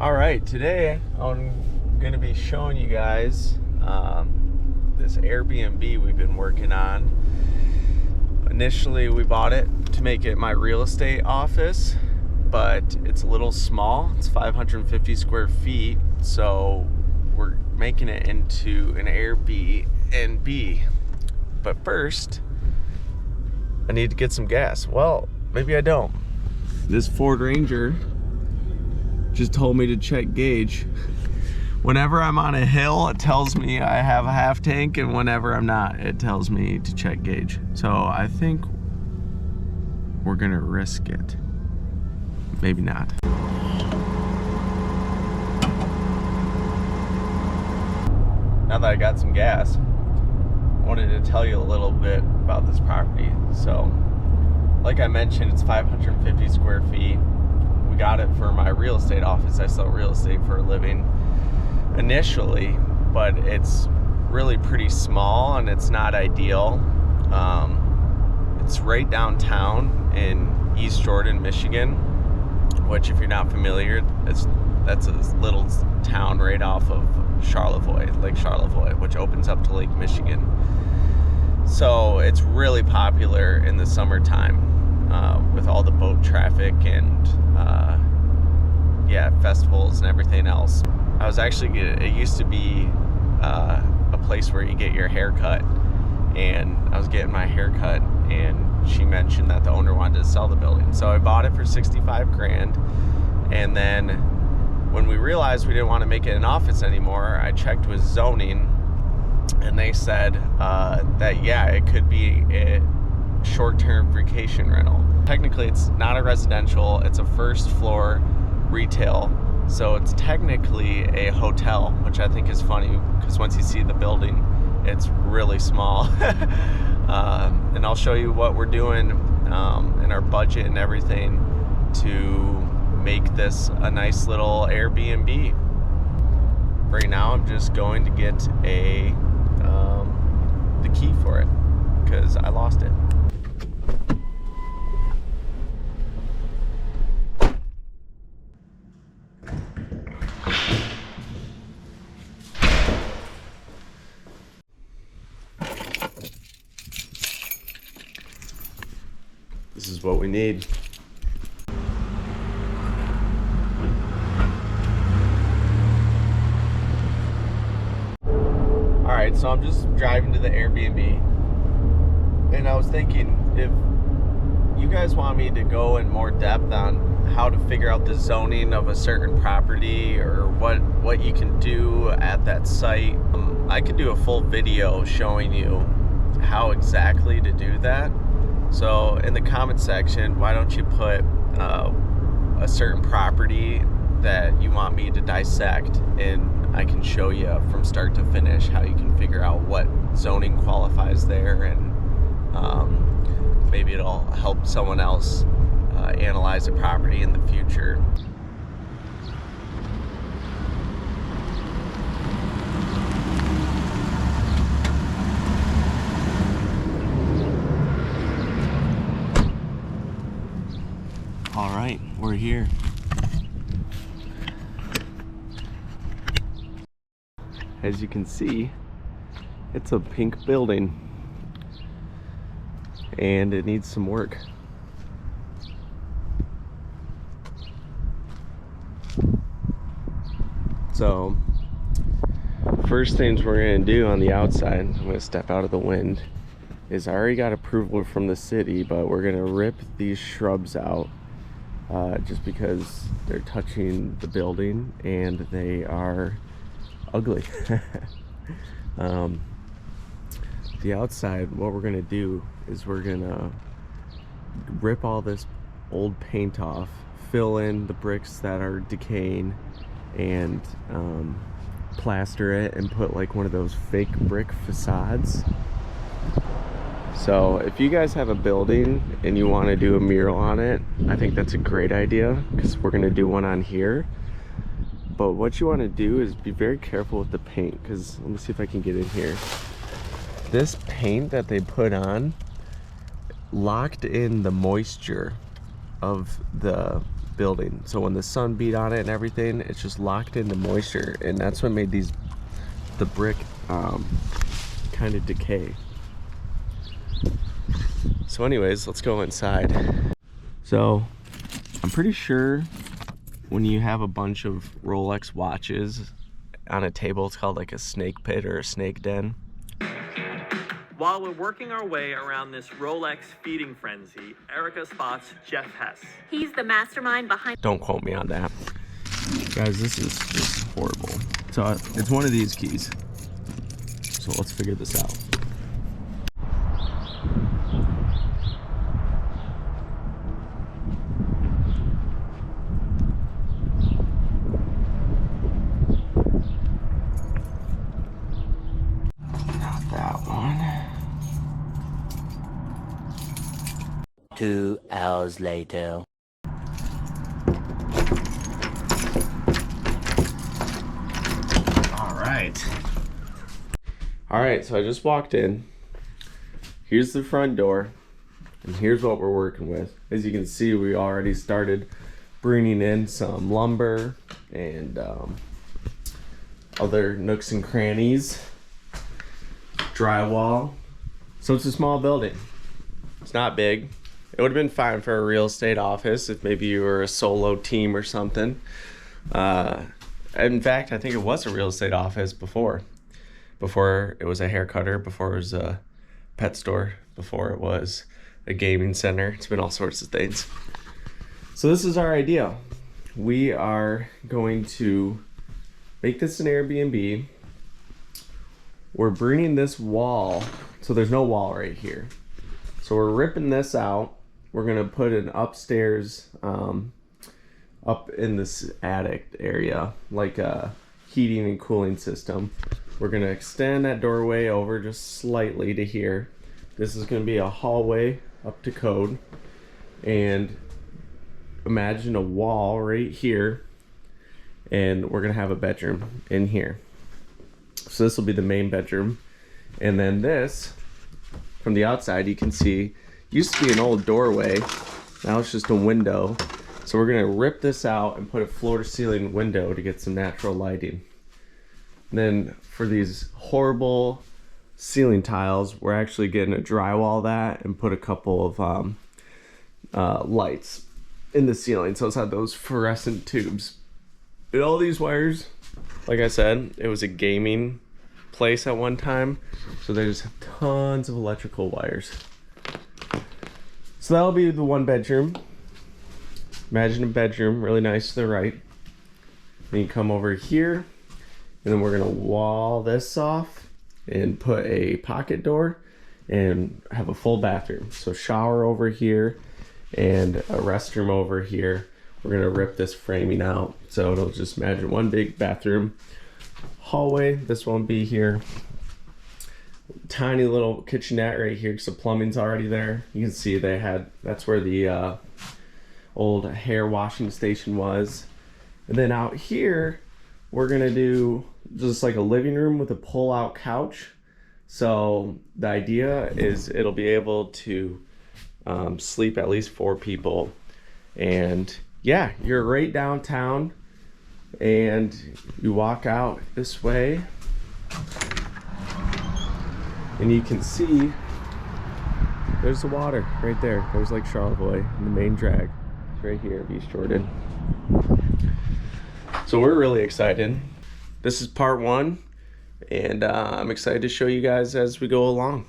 All right, today I'm going to be showing you guys this Airbnb we've been working on. Initially, we bought it to make it my real estate office, but it's a little small. It's 550 square feet, so we're making it into an Airbnb. But first, I need to get some gas. Well, maybe I don't. This Ford Ranger just told me to check gauge. Whenever I'm on a hill, it tells me I have a half tank, and whenever I'm not, it tells me to check gauge. So I think we're gonna risk it. Maybe not. Now that I got some gas, I wanted to tell you a little bit about this property. So, like I mentioned, it's 550 square feet. We got it for my real estate office. I sell real estate for a living initially, but it's really pretty small and it's not ideal. It's right downtown in East Jordan, Michigan, which, if you're not familiar, that's a little town right off of Lake Charlevoix, which opens up to Lake Michigan. So it's really popular in the summertime with all the boat traffic and festivals and everything else. It used to be a place where you get your hair cut, and I was getting my hair cut, and she mentioned that the owner wanted to sell the building. So I bought it for 65 grand, and then when we realized we didn't want to make it an office anymore, I checked with zoning, and they said that it could be a short-term vacation rental. Technically, it's not a residential, it's a first floor retail, so it's technically a hotel, which I think is funny because once you see the building, it's really small. And I'll show you what we're doing and our budget and everything to make this a nice little Airbnb. Right now, I'm just going to get the key for it because I lost it. This is what we need. Alright, so I'm just driving to the Airbnb, and I was thinking, if you guys want me to go in more depth on how to figure out the zoning of a certain property or what you can do at that site, I could do a full video showing you how exactly to do that. So in the comment section, why don't you put a certain property that you want me to dissect, and I can show you from start to finish how you can figure out what zoning qualifies there, and maybe it'll help someone else analyze a property in the future. All right, we're here. As you can see, it's a pink building and it needs some work. So, first things we're gonna do on the outside, I'm gonna step out of the wind, is I already got approval from the city, but we're gonna rip these shrubs out. Just because they're touching the building and they are ugly. The outside, what we're gonna do is we're gonna rip all this old paint off, fill in the bricks that are decaying, and plaster it and put like one of those fake brick facades. So if you guys have a building and you want to do a mural on it, I think that's a great idea, because we're going to do one on here. But what you want to do is be very careful with the paint, because let me see if I can get in here. This paint that they put on locked in the moisture of the building. So when the sun beat on it and everything, it's just locked into moisture, and that's what made the brick kind of decay. So anyways, let's go inside. So I'm pretty sure when you have a bunch of Rolex watches on a table, it's called like a snake pit or a snake den. While we're working our way around this Rolex feeding frenzy, Erica spots Jeff Hess. He's the mastermind behind. Don't quote me on that. Guys, this is just horrible. So it's one of these keys. So let's figure this out. Not that one. 2 hours later. All right, so I just walked in. Here's the front door, and here's what we're working with. As you can see, we already started bringing in some lumber and other nooks and crannies, drywall. So it's a small building. It's not big. It would have been fine for a real estate office if maybe you were a solo team or something. In fact, I think it was a real estate office before it was a hair cutter, before it was a pet store, before it was a gaming center. It's been all sorts of things. So this is our idea. We are going to make this an Airbnb. We're bringing this wall, so there's no wall right here. So we're ripping this out. We're gonna put an upstairs up in this attic area, like a heating and cooling system. We're gonna extend that doorway over just slightly to here. This is gonna be a hallway up to code. And imagine a wall right here. And we're gonna have a bedroom in here. So this will be the main bedroom. And then this, from the outside, you can see, used to be an old doorway. Now it's just a window. So we're gonna rip this out and put a floor to ceiling window to get some natural lighting. And then for these horrible ceiling tiles, we're actually getting to drywall that and put a couple of lights in the ceiling. So it's had those fluorescent tubes. And all these wires, like I said, it was a gaming place at one time. So there's tons of electrical wires. So that'll be the one bedroom. Imagine a bedroom, really nice to the right. Then you come over here, and then we're gonna wall this off and put a pocket door and have a full bathroom. So shower over here and a restroom over here. We're gonna rip this framing out. So it'll just imagine one big bathroom. Hallway, this won't be here. Tiny little kitchenette right here because the plumbing's already there. You can see that's where the old hair washing station was. And then out here, we're gonna do just like a living room with a pull-out couch. So the idea is it'll be able to sleep at least 4 people. And yeah, you're right downtown, and you walk out this way, and you can see there's the water right there. There's Lake Charlevoix and the main drag. It's right here, East Jordan. So we're really excited. This is part 1, and I'm excited to show you guys as we go along.